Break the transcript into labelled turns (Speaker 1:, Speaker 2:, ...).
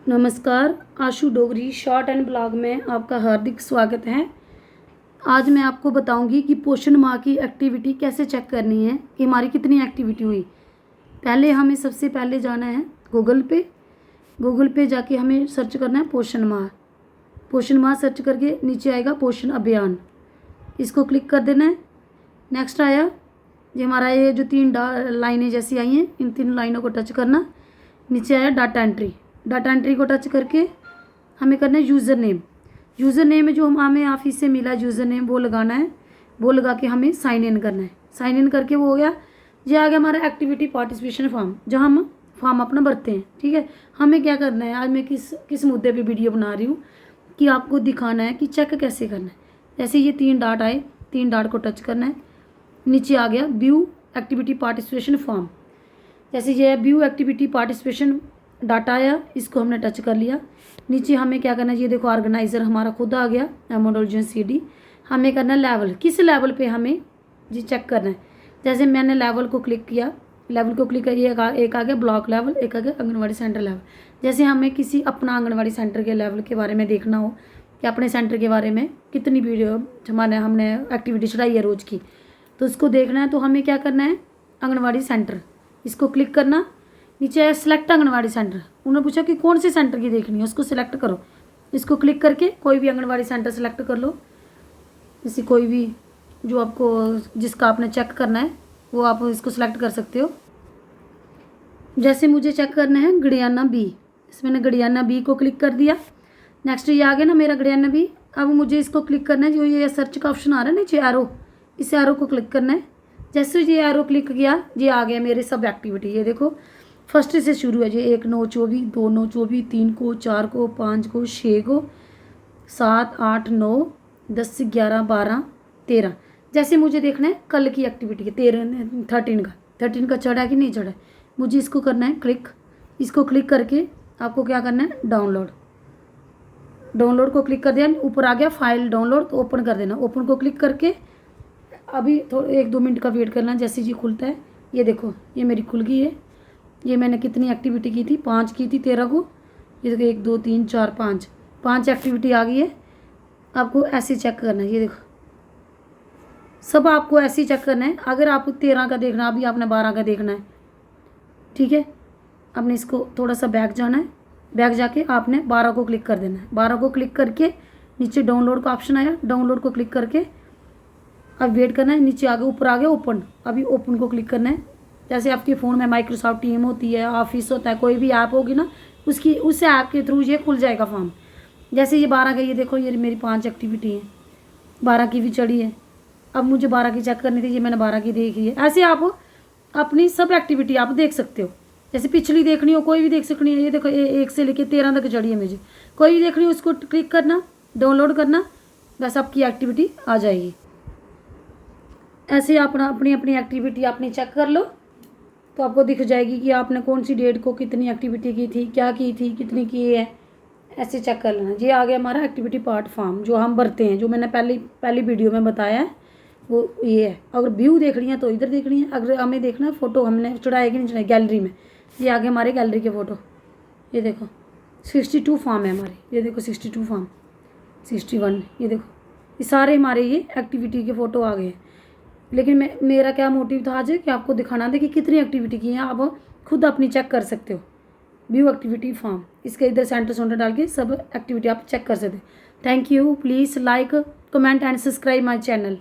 Speaker 1: नमस्कार, आशु Dogri short and blog में आपका हार्दिक स्वागत है। आज मैं आपको बताऊंगी कि पोषण माह की एक्टिविटी कैसे चेक करनी है कि हमारी कितनी एक्टिविटी हुई। पहले हमें सबसे पहले जाना है गूगल पे जाके हमें सर्च करना है पोषण माह सर्च करके नीचे आएगा पोषण अभियान, इसको क्लिक कर देना है। नेक्स्ट आया ये हमारा ये जो तीन लाइनें जैसी आई हैं, इन तीन लाइनों को टच करना। नीचे आया डाटा एंट्री को टच करके हमें करना है यूज़र नेम में जो हमें ऑफिस से मिला यूज़र नेम वो लगाना है। वो लगा के हमें साइन इन करना है। साइन इन करके वो हो गया। ये आ गया हमारा एक्टिविटी पार्टिसिपेशन फॉर्म, जहाँ हम फॉर्म अपना भरते हैं। ठीक है, हमें क्या करना है, आज मैं किस मुद्दे पे वीडियो बना रही हूँ कि आपको दिखाना है कि चेक कैसे करना है। जैसे ये तीन डाट आए, तीन डाट को टच करना है। नीचे आ गया व्यू एक्टिविटी पार्टिसिपेशन फॉर्म। जैसे ये व्यू एक्टिविटी पार्टिसिपेशन डाटा आया, इसको हमने टच कर लिया। नीचे हमें क्या करना है, ये देखो ऑर्गेनाइज़र हमारा खुद आ गया, एमोडोलजन CD। हमें करना है लेवल, किस लेवल पे हमें जी चेक करना है। जैसे मैंने लेवल को क्लिक किया, एक आ गया ब्लॉक लेवल, एक आ गया आंगनवाड़ी सेंटर लेवल। जैसे हमें किसी अपना आंगनवाड़ी सेंटर के लेवल के बारे में देखना हो कि अपने सेंटर के बारे में कितनी वीडियो हमने एक्टिविटी चढ़ाई है रोज़ की, तो उसको देखना है। तो हमें क्या करना है, आंगनवाड़ी सेंटर, इसको क्लिक करना। नीचे है सिलेक्ट आंगनवाड़ी सेंटर। उन्होंने पूछा कि कौन से सेंटर की देखनी है, उसको सिलेक्ट करो। इसको क्लिक करके कोई भी आंगनवाड़ी सेंटर सेलेक्ट कर लो। जैसे कोई भी जो आपको जिसका आपने चेक करना है वो आप इसको सिलेक्ट कर सकते हो। जैसे मुझे चेक करना है गडियाना B, इसमें मैंने गडियाना B को क्लिक कर दिया। नेक्स्ट ये आ गया ना मेरा गडियाना B। अब मुझे इसको क्लिक करना है, जो ये सर्च का ऑप्शन आ रहा है नीचे एरो, इस एरो को क्लिक करना है। जैसे ये एरो क्लिक किया, ये आ गया मेरे सब एक्टिविटी। ये देखो फर्स्ट से शुरू है, ये 1 9 24, 2 9 24, 3 को, 4 को, 5 को, 6 को, 7 8 9 10 11 12 13। जैसे मुझे देखना है कल की एक्टिविटी के 13 का चढ़ा कि नहीं चढ़ा, मुझे इसको करना है क्लिक। इसको क्लिक करके आपको क्या करना है, डाउनलोड को क्लिक कर दिया। ऊपर आ गया फाइल डाउनलोड, तो ओपन कर देना। ओपन को क्लिक करके अभी थोड़ा 1 2 मिनट का वेट करना। जैसे ये खुलता है, ये देखो ये मेरी खुल गई है। ये मैंने कितनी एक्टिविटी की थी, 5 की थी 13 को। ये देखो 1 2 3 4 5 एक्टिविटी आ गई है। आपको ऐसे चेक करना है, ये देखो सब आपको ऐसे ही चेक करना है। अगर आपको 13 का देखना, अभी आपने 12 का देखना है, ठीक है। आपने इसको थोड़ा सा बैक जाना है, बैक जाके आपने 12 को क्लिक कर देना है। 12 को क्लिक करके नीचे डाउनलोड का ऑप्शन आया, डाउनलोड को क्लिक करके अब वेट करना है। नीचे आगे ऊपर आ गया ओपन, अभी ओपन को क्लिक करना है। जैसे आपके फ़ोन में माइक्रोसॉफ्ट टीम होती है, ऑफिस होता है, कोई भी ऐप होगी ना, उस ऐप के थ्रू ये खुल जाएगा फॉर्म। जैसे ये 12 का, ये देखो ये मेरी 5 एक्टिविटी है, 12 की भी चढ़ी है। अब मुझे 12 की चेक करनी थी, ये मैंने 12 की देखी है। ऐसे आप अपनी सब एक्टिविटी आप देख सकते हो। जैसे पिछली देखनी हो, कोई भी देख सकनी है। ये देखो 1 से लेकर 13 तक चढ़ी है मुझे, कोई भी देखनी हो उसको क्लिक करना, डाउनलोड करना, बस आपकी एक्टिविटी आ जाएगी। ऐसे आप अपनी एक्टिविटी आपने चेक कर लो, तो आपको दिख जाएगी कि आपने कौन सी डेट को कितनी एक्टिविटी की थी, क्या की थी, कितनी की है। ऐसे चेक कर लेना। ये आ गया हमारा एक्टिविटी पार्ट फॉर्म, जो हम भरते हैं, जो मैंने पहली वीडियो में बताया है वो ये है। अगर व्यू देखनी है तो इधर देखनी है। अगर हमें देखना है फ़ोटो हमने चढ़ाया कि नहीं चढ़ाई गैलरी में, ये आ गए हमारे गैलरी के फ़ोटो। ये देखो 62 फॉर्म है हमारे, ये देखो 62 फॉर्म, 61, ये देखो ये सारे हमारे ये एक्टिविटी के फ़ोटो आ गए हैं। लेकिन मेरा क्या मोटिव था आज कि आपको दिखाना था कि कितनी एक्टिविटी की है। आप खुद अपनी चेक कर सकते हो। व्यू एक्टिविटी फॉर्म, इसके इधर सेंटर डाल के सब एक्टिविटी आप चेक कर सकते हो। Thank you. Please like, comment and subscribe my channel.